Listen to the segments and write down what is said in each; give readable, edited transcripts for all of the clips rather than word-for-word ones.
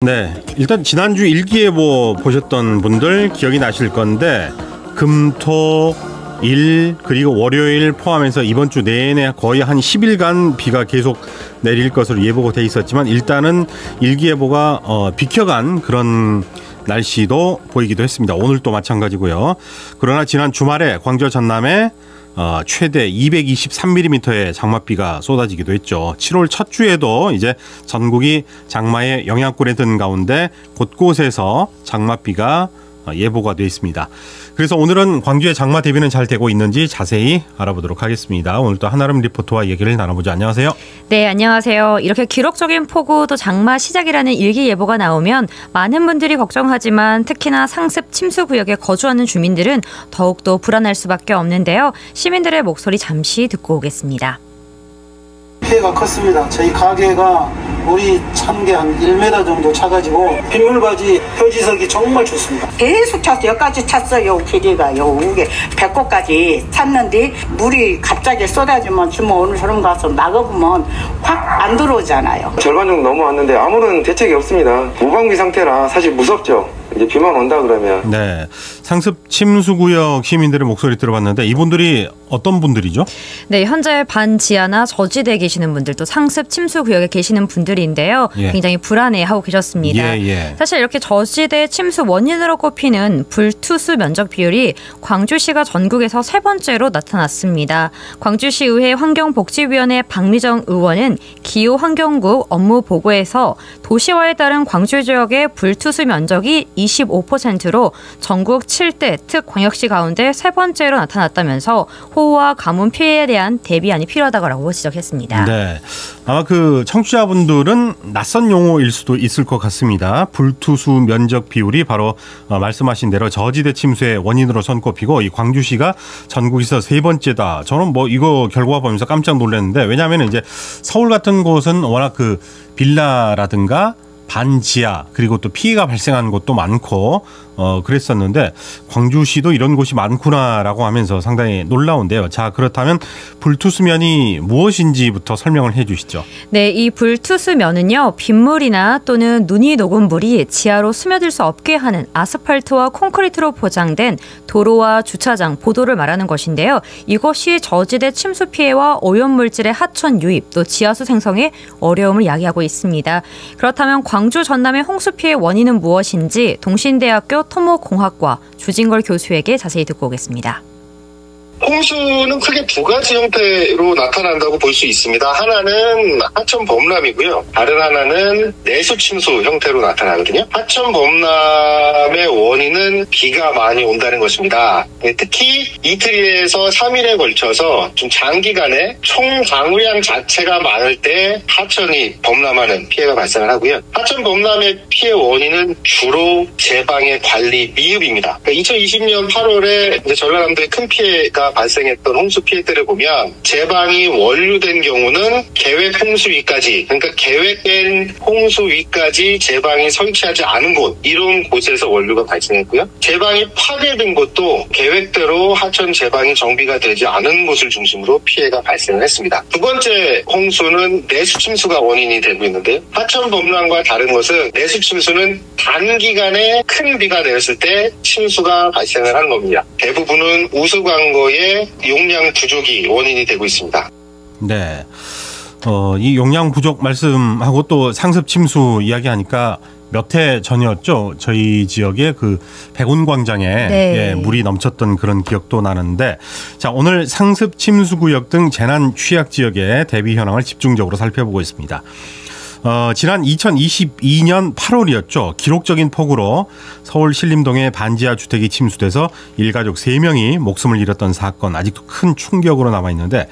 네, 일단 지난주 일기예보 보셨던 분들 기억이 나실 건데 금, 토, 일 그리고 월요일 포함해서 이번 주 내내 거의 한 10일간 비가 계속 내릴 것으로 예보가 돼 있었지만 일단은 일기예보가 비켜간 그런 날씨도 보이기도 했습니다. 오늘도 마찬가지고요. 그러나 지난 주말에 광주 전남에 최대 223mm의 장맛비가 쏟아지기도 했죠. 7월 첫 주에도 이제 전국이 장마의 영향권에 든 가운데 곳곳에서 장맛비가 예보가 되어 있습니다. 그래서 오늘은 광주의 장마 대비는 잘 되고 있는지 자세히 알아보도록 하겠습니다. 오늘 또 한아름 리포터와 얘기를 나눠보죠. 안녕하세요. 네, 안녕하세요. 이렇게 기록적인 폭우 또 장마 시작이라는 일기예보가 나오면 많은 분들이 걱정하지만 특히나 상습 침수 구역에 거주하는 주민들은 더욱더 불안할 수밖에 없는데요. 시민들의 목소리 잠시 듣고 오겠습니다. 피해가 컸습니다. 저희 가게가 물이 찬 게 한 1m 정도 차가지고 빗물바지 표지석이 정말 좋습니다. 계속 찼어요. 여기까지 찼어요. 길이가요. 이게 배꼽까지 찼는데 물이 갑자기 쏟아지면 주면 오늘 저런 가서 나가보면 확 안 들어오잖아요. 절반 정도 넘어왔는데 아무런 대책이 없습니다. 무방비 상태라 사실 무섭죠. 이제 비만 온다 그러면. 네, 상습 침수구역 시민들의 목소리 들어봤는데 이분들이 어떤 분들이죠? 네, 현재 반지하나 저지대에 계시는 분들 또 상습 침수구역에 계시는 분들인데요. 예. 굉장히 불안해하고 계셨습니다. 예. 사실 이렇게 저지대 침수 원인으로 꼽히는 불투수 면적 비율이 광주시가 전국에서 세 번째로 나타났습니다. 광주시의회 환경복지위원회 박미정 의원은 기후환경국 업무 보고에서 도시화에 따른 광주 지역의 불투수 면적이 25%로 전국 7대 특광역시 가운데 세 번째로 나타났다면서 호우와 가뭄 피해에 대한 대비안이 필요하다고 지적했습니다. 네, 아마 그 청취자분들은 낯선 용어일 수도 있을 것 같습니다. 불투수 면적 비율이 바로 말씀하신 대로 저지대 침수의 원인으로 손꼽히고 이 광주시가 전국에서 세 번째다. 저는 뭐 이거 결과 보면서 깜짝 놀랐는데 왜냐하면 이제 서울 같은 곳은 워낙 그 빌라라든가 반지하 그리고 또 피해가 발생하는 곳도 많고 그랬었는데 광주시도 이런 곳이 많구나라고 하면서 상당히 놀라운데요. 자, 그렇다면 불투수면이 무엇인지부터 설명을 해 주시죠. 네, 이 불투수면은요. 빗물이나 또는 눈이 녹은 물이 지하로 스며들 수 없게 하는 아스팔트와 콘크리트로 포장된 도로와 주차장, 보도를 말하는 것인데요. 이것이 저지대 침수 피해와 오염물질의 하천 유입, 또 지하수 생성에 어려움을 야기하고 있습니다. 그렇다면 광주 전남의 홍수 피해 원인은 무엇인지 동신대학교 토목공학과 주진걸 교수에게 자세히 듣고 오겠습니다. 홍수는 크게 두 가지 형태로 나타난다고 볼 수 있습니다. 하나는 하천 범람이고요. 다른 하나는 내수 침수 형태로 나타나거든요. 하천 범람의 원인은 비가 많이 온다는 것입니다. 특히 이틀에서 3일에 걸쳐서 좀 장기간에 총 강우량 자체가 많을 때 하천이 범람하는 피해가 발생을 하고요. 하천 범람의 피해 원인은 주로 제방의 관리 미흡입니다. 2020년 8월에 전라남도에 큰 피해가 발생했던 홍수 피해들을 보면 제방이 원류된 경우는 계획 홍수 위까지, 그러니까 계획된 홍수 위까지 제방이 설치하지 않은 곳, 이런 곳에서 원류가 발생했고요. 제방이 파괴된 곳도 계획대로 하천 제방이 정비가 되지 않은 곳을 중심으로 피해가 발생을 했습니다. 두 번째 홍수는 내수 침수가 원인이 되고 있는데요. 하천 범람과 다른 것은 내수 침수는 단기간에 큰 비가 내렸을 때 침수가 발생을 하는 겁니다. 대부분은 우수광거의 용량 부족이 원인이 되고 있습니다. 네, 이 용량 부족 말씀하고 또 상습 침수 이야기하니까 몇 해 전이었죠. 저희 지역에 그 백운광장에 네. 물이 넘쳤던 그런 기억도 나는데, 자, 오늘 상습 침수 구역 등 재난 취약 지역의 대비 현황을 집중적으로 살펴보고 있습니다. 지난 2022년 8월이었죠. 기록적인 폭우로 서울 신림동의 반지하 주택이 침수돼서 일가족 3명이 목숨을 잃었던 사건, 아직도 큰 충격으로 남아있는데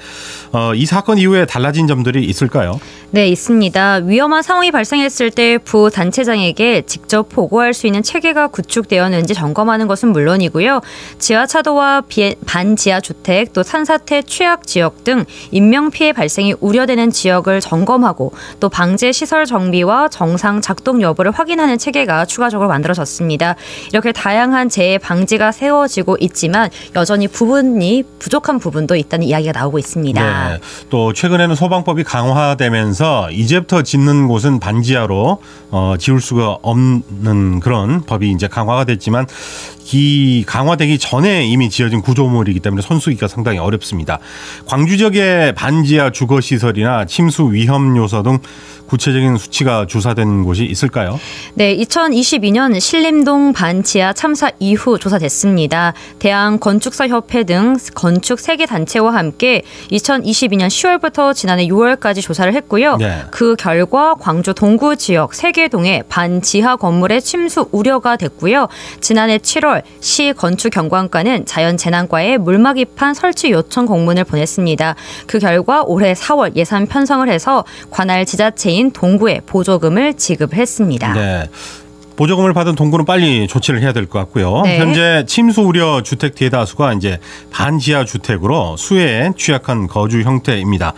이 사건 이후에 달라진 점들이 있을까요? 네, 있습니다. 위험한 상황이 발생했을 때 부단체장에게 직접 보고할 수 있는 체계가 구축되었는지 점검하는 것은 물론이고요. 지하차도와 반지하 주택, 또 산사태 취약 지역 등 인명피해 발생이 우려되는 지역을 점검하고 또 방제 시설 정비와 정상 작동 여부를 확인하는 체계가 추가적으로 만들어졌습니다. 이렇게 다양한 재해 방지가 세워지고 있지만 여전히 부족한 부분도 있다는 이야기가 나오고 있습니다. 네. 또 최근에는 소방법이 강화되면서 이제부터 짓는 곳은 반지하로 지을 수가 없는 그런 법이 이제 강화가 됐지만 이 강화되기 전에 이미 지어진 구조물이기 때문에 손수기가 상당히 어렵습니다. 광주 지역의 반지하 주거시설이나 침수 위험 요소 등 구체적인 수치가 조사된 곳이 있을까요? 네, 2022년 신림동 반지하 참사 이후 조사됐습니다. 대한건축사협회 등 건축 3개 단체와 함께 2022년 10월부터 지난해 6월까지 조사를 했고요. 네. 그 결과 광주 동구 지역 3개 동의 반지하 건물의 침수 우려가 됐고요. 지난해 7월 시 건축경관과는 자연재난과에 물막 입판 설치 요청 공문을 보냈습니다. 그 결과 올해 4월 예산 편성을 해서 관할 지자체인 동구에 보조금을 지급했습니다. 네. 보조금을 받은 동구는 빨리 조치를 해야 될 것 같고요. 네. 현재 침수 우려 주택 대다수가 이제 반지하 주택으로 수해에 취약한 거주 형태입니다.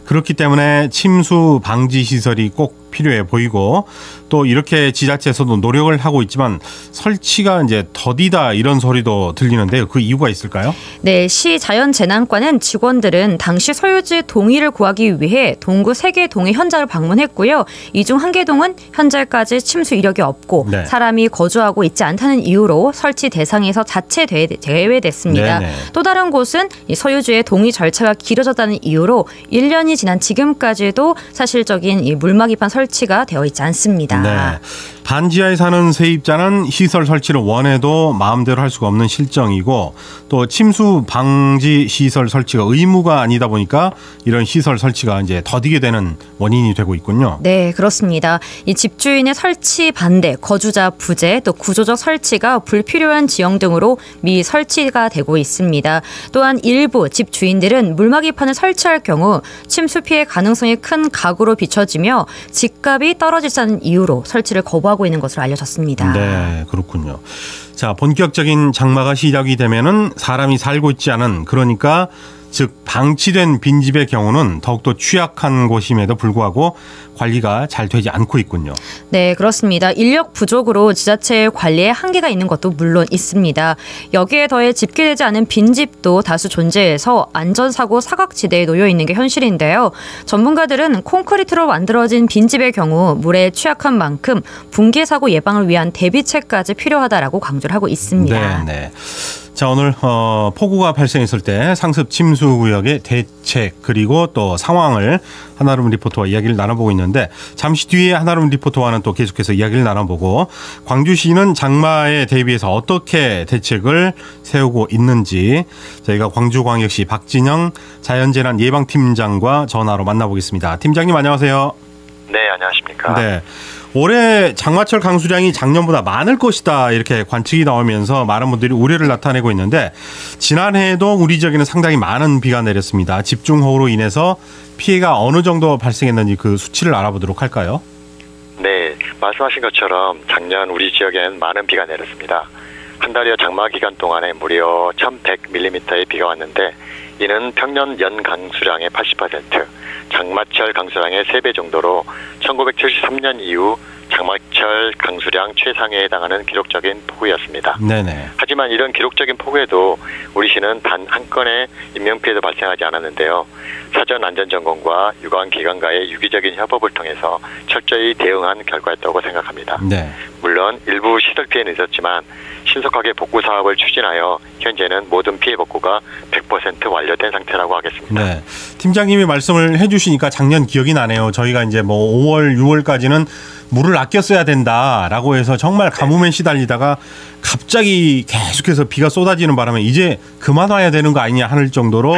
그렇기 때문에 침수 방지 시설이 꼭 필요해 보이고 또 이렇게 지자체에서도 노력을 하고 있지만 설치가 이제 더디다 이런 소리도 들리는데요. 그 이유가 있을까요? 네, 시 자연재난과는 직원들은 당시 소유지 동의를 구하기 위해 동구 3개 동의 현장을 방문했고요. 이 중 1개 동은 현재까지 침수 이력이 없고 네. 사람이 거주하고 있지 않다는 이유로 설치 대상에서 자체 제외됐습니다. 네네. 또 다른 곳은 이 소유주의 동의 절차가 길어졌다는 이유로 1년이 지난 지금까지도 사실적인 이 물막 입판 설치가 되어 있지 않습니다. 네. 반지하에 사는 세입자는 시설 설치를 원해도 마음대로 할 수가 없는 실정이고 또 침수 방지 시설 설치가 의무가 아니다 보니까 이런 시설 설치가 이제 더디게 되는 원인이 되고 있군요. 네, 그렇습니다. 이 집주인의 설치 반대, 거주자 부재, 또 구조적 설치가 불필요한 지형 등으로 미설치가 되고 있습니다. 또한 일부 집주인들은 물막 입판을 설치할 경우 침수 피해 가능성이 큰 가구로 비춰지며 집값이 떨어지자는 이유로 설치를 거부하고 있는 것으로 알려졌습니다. 네, 그렇군요. 자, 본격적인 장마가 시작이 되면은 사람이 살고 있지 않은 그러니까 즉 방치된 빈집의 경우는 더욱더 취약한 곳임에도 불구하고 관리가 잘 되지 않고 있군요. 네, 그렇습니다. 인력 부족으로 지자체의 관리에 한계가 있는 것도 물론 있습니다. 여기에 더해 집계되지 않은 빈집도 다수 존재해서 안전사고 사각지대에 놓여 있는 게 현실인데요. 전문가들은 콘크리트로 만들어진 빈집의 경우 물에 취약한 만큼 붕괴 사고 예방을 위한 대비책까지 필요하다라고 강조를 하고 있습니다. 네. 자, 오늘 폭우가 발생했을 때 상습 침수 구역의 대책 그리고 또 상황을 한아름 리포터와 이야기를 나눠보고 있는데 잠시 뒤에 한아름 리포터와는 또 계속해서 이야기를 나눠보고 광주시는 장마에 대비해서 어떻게 대책을 세우고 있는지 저희가 광주광역시 박진영 자연재난 예방팀장과 전화로 만나보겠습니다. 팀장님 안녕하세요. 네, 안녕하십니까. 네. 올해 장마철 강수량이 작년보다 많을 것이다 이렇게 관측이 나오면서 많은 분들이 우려를 나타내고 있는데 지난해에도 우리 지역에는 상당히 많은 비가 내렸습니다. 집중호우로 인해서 피해가 어느 정도 발생했는지 그 수치를 알아보도록 할까요? 네, 말씀하신 것처럼 작년 우리 지역에는 많은 비가 내렸습니다. 한 달여 장마 기간 동안에 무려 1100mm의 비가 왔는데 이는 평년 연 강수량의 80%, 장마철 강수량의 3배 정도로 1973년 이후 장마철 강수량 최상에 해당하는 기록적인 폭우였습니다. 네네. 하지만 이런 기록적인 폭우에도 우리 시는 단 한 건의 인명피해도 발생하지 않았는데요. 사전 안전점검과 유관기관과의 유기적인 협업을 통해서 철저히 대응한 결과였다고 생각합니다. 네. 물론 일부 시설 피해는 있었지만 신속하게 복구 사업을 추진하여 현재는 모든 피해 복구가 100% 완료된 상태라고 하겠습니다. 네. 팀장님이 말씀을 해주시니까 작년 기억이 나네요. 저희가 이제 뭐 5월, 6월까지는 물을 아껴 써야 된다라고 해서 정말 가뭄에 시달리다가 갑자기 계속해서 비가 쏟아지는 바람에 이제 그만 와야 되는 거 아니냐 하는 정도로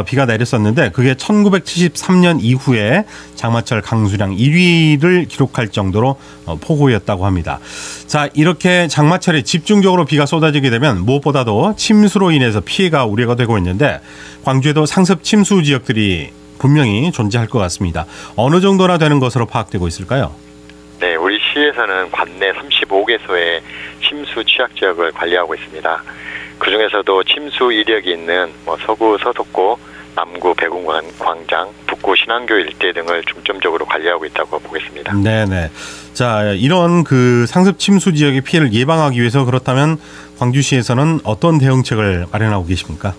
비가 내렸었는데 그게 1973년 이후에 장마철 강수량 1위를 기록할 정도로 폭우였다고 합니다. 자, 이렇게 장마철에 집중적으로 비가 쏟아지게 되면 무엇보다도 침수로 인해서 피해가 우려가 되고 있는데 광주에도 상습 침수 지역들이 분명히 존재할 것 같습니다. 어느 정도나 되는 것으로 파악되고 있을까요? 네, 우리 시에서는 관내 35개소의 침수 취약 지역을 관리하고 있습니다. 그중에서도 침수 이력이 있는 서구, 서독고, 남구 백운관 광장, 북구 신안교 일대 등을 중점적으로 관리하고 있다고 보겠습니다. 네네. 자, 이런 그 상습 침수 지역의 피해를 예방하기 위해서 그렇다면 광주시에서는 어떤 대응책을 마련하고 계십니까?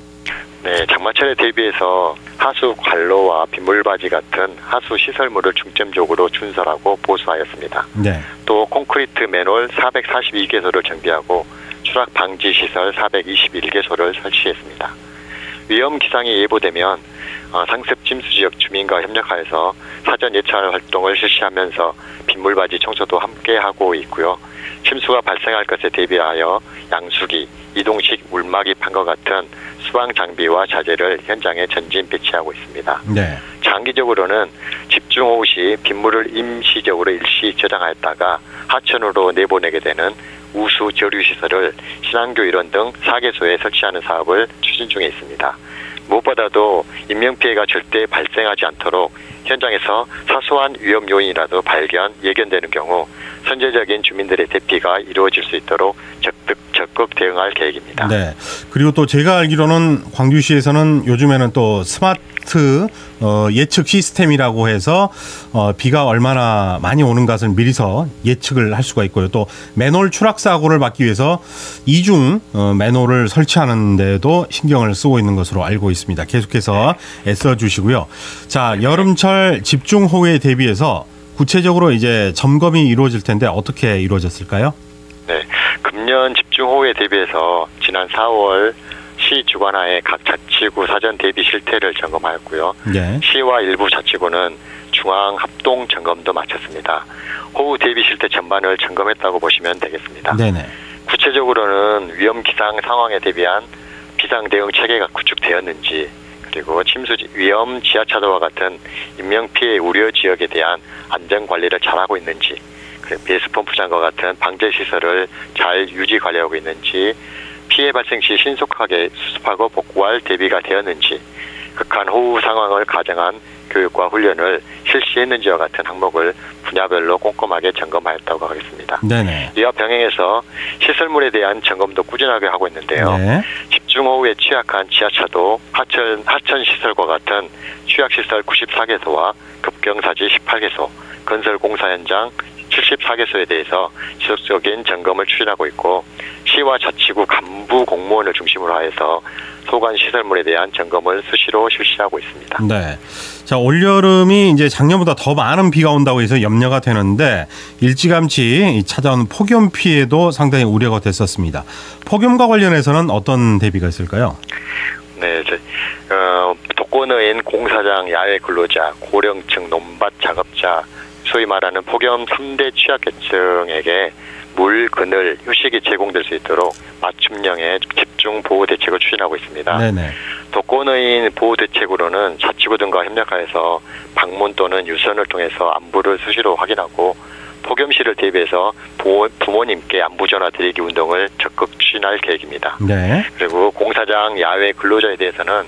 네, 장마철에 대비해서 하수 관로와 빗물바지 같은 하수 시설물을 중점적으로 준설하고 보수하였습니다. 네. 또 콘크리트 맨홀 442개소를 정비하고 추락 방지 시설 421개소를 설치했습니다. 위험 기상이 예보되면 상습 침수 지역 주민과 협력하여서 사전 예찰 활동을 실시하면서 빗물바지 청소도 함께 하고 있고요. 침수가 발생할 것에 대비하여 양수기, 이동식 물막이 판과 같은 수방 장비와 자재를 현장에 전진 배치하고 있습니다. 네. 장기적으로는 집중호우 시 빗물을 임시적으로 일시 저장하였다가 하천으로 내보내게 되는 우수 저류 시설을 신안교 일원 등 4개소에 설치하는 사업을 추진 중에 있습니다. 무엇보다도 인명피해가 절대 발생하지 않도록 현장에서 사소한 위험 요인이라도 예견되는 경우 선제적인 주민들의 대피가 이루어질 수 있도록 적극 대응할 계획입니다. 네. 그리고 또 제가 알기로는 광주시에서는 요즘에는 또 스마트 예측 시스템이라고 해서 비가 얼마나 많이 오는 것을 미리서 예측을 할 수가 있고요. 또 맨홀 추락 사고를 막기 위해서 이중 맨홀을 설치하는 데도 신경을 쓰고 있는 것으로 알고 있습니다. 계속해서 애써 주시고요. 자, 여름철 집중호우에 대비해서 구체적으로 이제 점검이 이루어질 텐데 어떻게 이루어졌을까요? 네, 금년 집중호우에 대비해서 지난 4월 시 주관하에 각 자치구 사전 대비 실태를 점검하였고요. 네. 시와 일부 자치구는 중앙 합동 점검도 마쳤습니다. 호우 대비 실태 전반을 점검했다고 보시면 되겠습니다. 네네. 구체적으로는 위험 기상 상황에 대비한 비상 대응 체계가 구축되었는지, 그리고 침수 위험 지하차도와 같은 인명피해 우려 지역에 대한 안전관리를 잘하고 있는지, 배수펌프장과 같은 방제시설을 잘 유지 관리하고 있는지, 피해 발생 시 신속하게 수습하고 복구할 대비가 되었는지, 극한 호우 상황을 가정한 교육과 훈련을 실시했는지와 같은 항목을 분야별로 꼼꼼하게 점검하였다고 하겠습니다. 네네. 이와 병행해서 시설물에 대한 점검도 꾸준하게 하고 있는데요. 네. 집중호우에 취약한 지하차도, 하천시설과 같은 취약시설 94개소와 급경사지 18개소, 건설공사 현장 74개소에 대해서 지속적인 점검을 추진하고 있고, 시와 자치구 간부 공무원을 중심으로 해서 소관 시설물에 대한 점검을 수시로 실시하고 있습니다. 네. 자, 올여름이 이제 작년보다 더 많은 비가 온다고 해서 염려가 되는데 일찌감치 찾아오는 폭염 피해도 상당히 우려가 됐었습니다. 폭염과 관련해서는 어떤 대비가 있을까요? 네, 독거노인, 공사장, 야외 근로자, 고령층, 논밭 작업자, 소위 말하는 폭염 3대 취약계층에게 물, 그늘, 휴식이 제공될 수 있도록 맞춤형의 집중 보호 대책을 추진하고 있습니다. 네네. 독거노인 보호 대책으로는 자치구 등과 협력하여서 방문 또는 유선을 통해서 안부를 수시로 확인하고, 폭염 시를 대비해서 부모님께 안부 전화 드리기 운동을 적극 추진할 계획입니다. 네. 그리고 공사장, 야외 근로자에 대해서는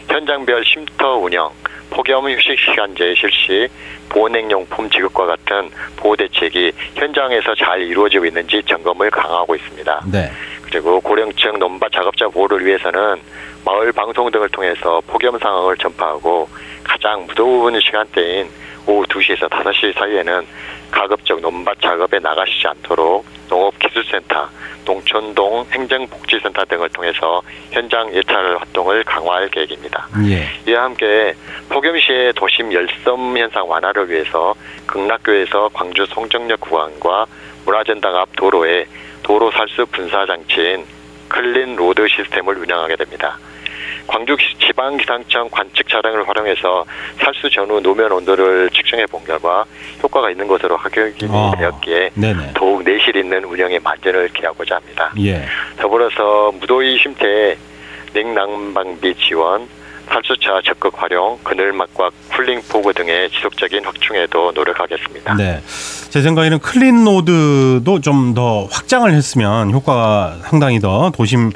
현장별 쉼터 운영, 폭염 휴식 시간제 실시, 보온행용품 지급과 같은 보호 대책이 현장에서 잘 이루어지고 있는지 점검을 강화하고 있습니다. 네. 그리고 고령층 논밭 작업자 보호를 위해서는 마을 방송 등을 통해서 폭염 상황을 전파하고, 가장 무더운 시간대인 오후 2시에서 5시 사이에는 가급적 논밭 작업에 나가시지 않도록 농업기술센터, 농촌동 행정복지센터 등을 통해서 현장 예찰 활동을 강화할 계획입니다. 예. 이와 함께 폭염 시의 도심 열섬 현상 완화를 위해서 극락교에서 광주 송정역 구간과 문화전당 앞 도로에 도로 살수 분사 장치인 클린 로드 시스템을 운영하게 됩니다. 광주 지방기상청 관측 차량을 활용해서 살수 전후 노면 온도를 측정해 본 결과 효과가 있는 것으로 확인이 되었기에 더욱 내실 있는 운영에 만전을 기하고자 합니다. 예. 더불어서 무더위 쉼터에 냉난방비 지원, 살수차 적극 활용, 그늘막과 쿨링 포구 등의 지속적인 확충에도 노력하겠습니다. 네, 제 생각에는 클린 로드도 좀 더 확장을 했으면 효과가 상당히 더 도심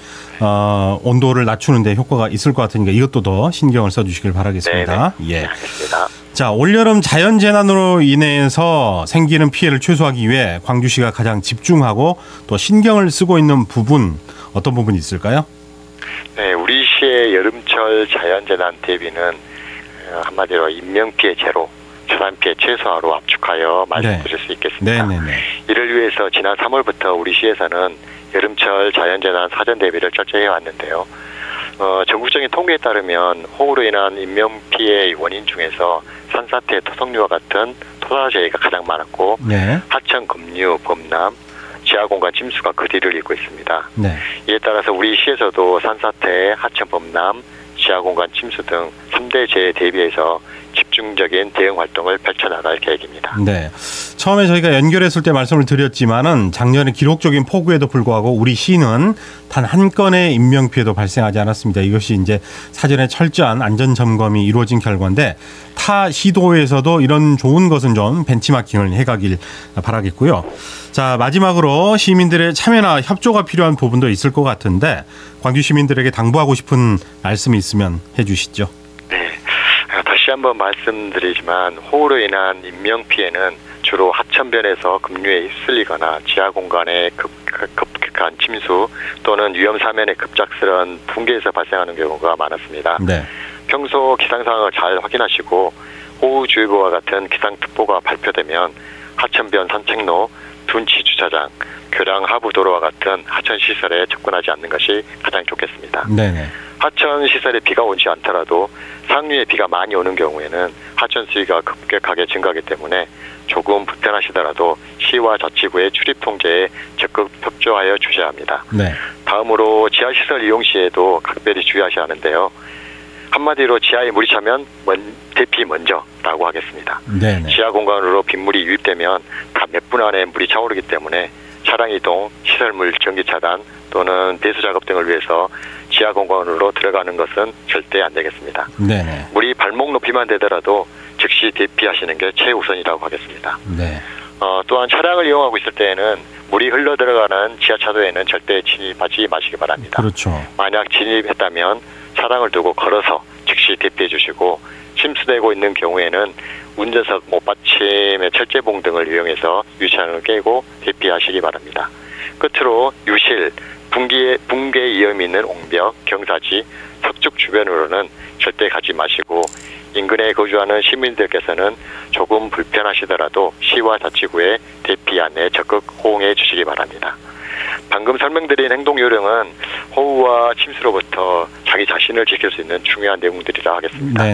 온도를 낮추는 데 효과가 있을 것 같으니까 이것도 더 신경을 써주시길 바라겠습니다. 네네. 예. 알겠습니다. 자, 올여름 자연재난으로 인해서 생기는 피해를 최소화하기 위해 광주시가 가장 집중하고 또 신경을 쓰고 있는 부분, 어떤 부분이 있을까요? 네, 우리 시의 여름철 여름철 자연재난 대비는 한마디로 인명피해 제로, 재산피해 최소화로 압축하여 말씀드릴 수 있겠습니다. 이를 위해서 지난 3월부터 우리 시에서는 여름철 자연재난 사전 대비를 철저히 해왔는데요. 전국적인 통계에 따르면 호우로 인한 인명피해의 원인 중에서 산사태, 토성류와 같은 토사재해가 가장 많았고 하천, 급류, 범람, 지하공간 침수가 그 뒤를 잇고 있습니다. 이에 따라서 우리 시에서도 산사태, 하천, 범람, 지하공간 침수 등 3대 재해 대비해서 집중적인 대응 활동을 펼쳐나갈 계획입니다. 네. 처음에 저희가 연결했을 때 말씀을 드렸지만은 작년에 기록적인 폭우에도 불구하고 우리 시는 단 한 건의 인명피해도 발생하지 않았습니다. 이것이 이제 사전에 철저한 안전 점검이 이루어진 결과인데 타 시도에서도 이런 좋은 것은 좀 벤치마킹을 해가길 바라겠고요. 자, 마지막으로 시민들의 참여나 협조가 필요한 부분도 있을 것 같은데 광주 시민들에게 당부하고 싶은 말씀이 있으면 해주시죠. 네. 다시 한번 말씀드리지만 호우로 인한 인명피해는 주로 하천변에서 급류에 휩쓸리거나 지하공간의 급격한 침수 또는 위험사면의 급작스러운 붕괴에서 발생하는 경우가 많았습니다. 평소 기상 상황을 잘 확인하시고 호우주의보와 같은 기상특보가 발표되면 하천변 산책로, 둔치 주차장, 교량 하부 도로와 같은 하천 시설에 접근하지 않는 것이 가장 좋겠습니다. 하천 시설에 비가 오지 않더라도 상류에 비가 많이 오는 경우에는 하천 수위가 급격하게 증가하기 때문에 조금 불편하시더라도 시와 자치구의 출입 통제에 적극 협조하여 주셔야 합니다. 다음으로 지하시설 이용 시에도 각별히 주의하셔야 하는데요. 한마디로 지하에 물이 차면 대피 먼저라고 하겠습니다. 지하 공간으로 빗물이 유입되면 다 몇 분 안에 물이 차오르기 때문에 차량 이동, 시설물 정기 차단 또는 배수 작업 등을 위해서 지하 공간으로 들어가는 것은 절대 안 되겠습니다. 물이 발목 높이만 되더라도 즉시 대피하시는 게 최우선이라고 하겠습니다. 또한 차량을 이용하고 있을 때에는 물이 흘러 들어가는 지하차도에는 절대 진입하지 마시기 바랍니다. 만약 진입했다면 차량을 두고 걸어서 즉시 대피해 주시고 침수되고 있는 경우에는 운전석 못받침의 철제봉 등을 이용해서 유치원을 깨고 대피하시기 바랍니다. 끝으로 유실, 붕괴 위험이 있는 옹벽, 경사지, 석축 주변으로는 절대 가지 마시고 인근에 거주하는 시민들께서는 조금 불편하시더라도 시와 자치구의 대피 안내 적극 호응해 주시기 바랍니다. 방금 설명드린 행동 요령은 호우와 침수로부터 자기 자신을 지킬 수 있는 중요한 내용들이라 하겠습니다.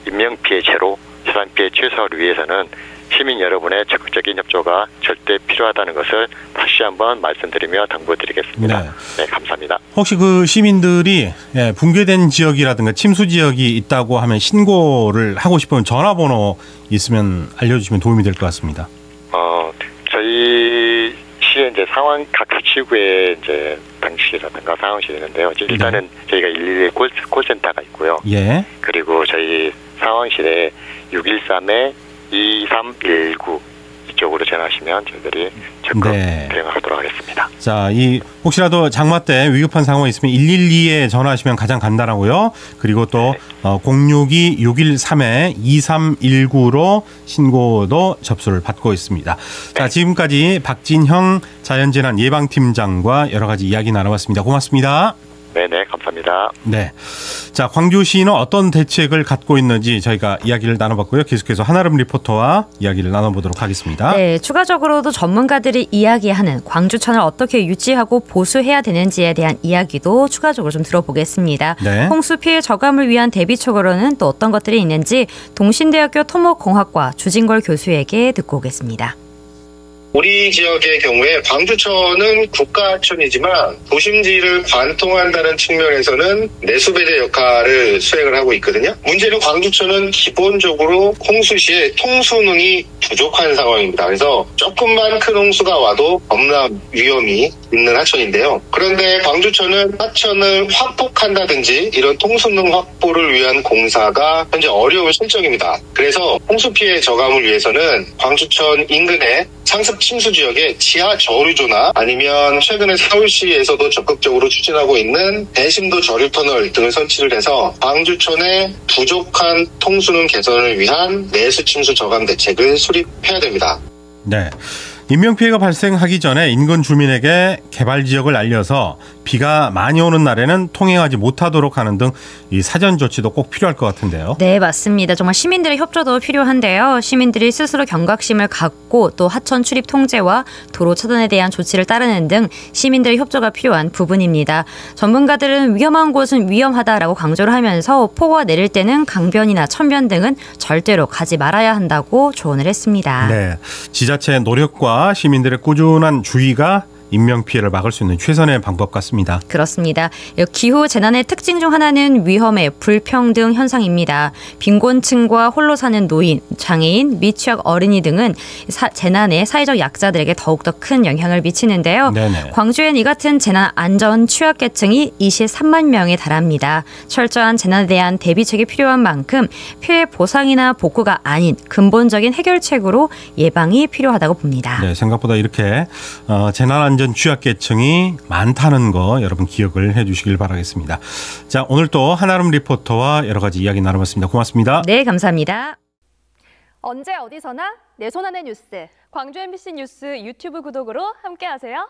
인명피해 제로, 재산피해 최소화를 위해서는 시민 여러분의 적극적인 협조가 절대 필요하다는 것을 다시 한번 말씀드리며 당부드리겠습니다. 감사합니다. 혹시 그 시민들이 붕괴된 지역이라든가 침수 지역이 있다고 하면 신고를 하고 싶으면 전화번호 있으면 알려주시면 도움이 될 것 같습니다. 저희 시에 이제 상황 각 자치구에 이제 당시라든가 상황실이 있는데요. 일단은 저희가 112 콜센터가 있고요. 그리고 저희 상황실에 613-2319 이쪽으로 전화하시면 저희들이 적극 대응하도록 하겠습니다. 자, 혹시라도 장마 때 위급한 상황이 있으면 112에 전화하시면 가장 간단하고요. 그리고 또 062-613-2319로 신고도 접수를 받고 있습니다. 자, 지금까지 박진형 자연재난 예방팀장과 여러 가지 이야기 나눠봤습니다. 고맙습니다. 네네, 감사합니다. 자, 광주시는 어떤 대책을 갖고 있는지 저희가 이야기를 나눠봤고요. 계속해서 한아름 리포터와 이야기를 나눠보도록 하겠습니다. 추가적으로도 전문가들이 이야기하는 광주천을 어떻게 유지하고 보수해야 되는지에 대한 이야기도 추가적으로 좀 들어보겠습니다. 홍수 피해 저감을 위한 대비책으로는 또 어떤 것들이 있는지 동신대학교 토목공학과 주진걸 교수에게 듣고 오겠습니다. 우리 지역의 경우에 광주천은 국가하천이지만 도심지를 관통한다는 측면에서는 내수배제 역할을 수행을 하고 있거든요. 문제는 광주천은 기본적으로 홍수 시에 통수능이 부족한 상황입니다. 그래서 조금만 큰 홍수가 와도 범람 위험이 있는 하천인데요. 그런데 광주천은 하천을 확폭한다든지 이런 통수능 확보를 위한 공사가 현재 어려운 실정입니다. 그래서 홍수 피해 저감을 위해서는 광주천 인근의 상습 침수 지역에 지하 저류조나 아니면 최근에 서울시에서도 적극적으로 추진하고 있는 대심도 저류 터널 등을 설치를 해서 광주천의 부족한 통수능 개선을 위한 내수 침수 저감 대책을 수립해야 됩니다. 인명피해가 발생하기 전에 인근 주민에게 개발 지역을 알려서 비가 많이 오는 날에는 통행하지 못하도록 하는 등 이 사전 조치도 꼭 필요할 것 같은데요. 네, 맞습니다. 정말 시민들의 협조도 필요한데요. 시민들이 스스로 경각심을 갖고 또 하천 출입 통제와 도로 차단에 대한 조치를 따르는 등 시민들의 협조가 필요한 부분입니다. 전문가들은 위험한 곳은 위험하다라고 강조를 하면서 폭우가 내릴 때는 강변이나 천변 등은 절대로 가지 말아야 한다고 조언을 했습니다. 네, 지자체의 노력과 시민들의 꾸준한 주의가 인명피해를 막을 수 있는 최선의 방법 같습니다. 그렇습니다. 기후 재난의 특징 중 하나는 위험의 불평등 현상입니다. 빈곤층과 홀로 사는 노인, 장애인, 미취학 어린이 등은 재난의 사회적 약자들에게 더욱더 큰 영향을 미치는데요. 네네. 광주엔 이 같은 재난 안전 취약계층이 23만 명에 달합니다. 철저한 재난에 대한 대비책이 필요한 만큼 피해 보상이나 복구가 아닌 근본적인 해결책으로 예방이 필요하다고 봅니다. 네, 생각보다 이렇게 재난 안전 취약계층이 많다는 거 여러분 기억을 해주시길 바라겠습니다. 자, 오늘 또 한아름 리포터와 여러 가지 이야기 나눠봤습니다. 고맙습니다. 네, 감사합니다. 언제 어디서나 내 손 안의 뉴스. 광주 MBC 뉴스 유튜브 구독으로 함께하세요.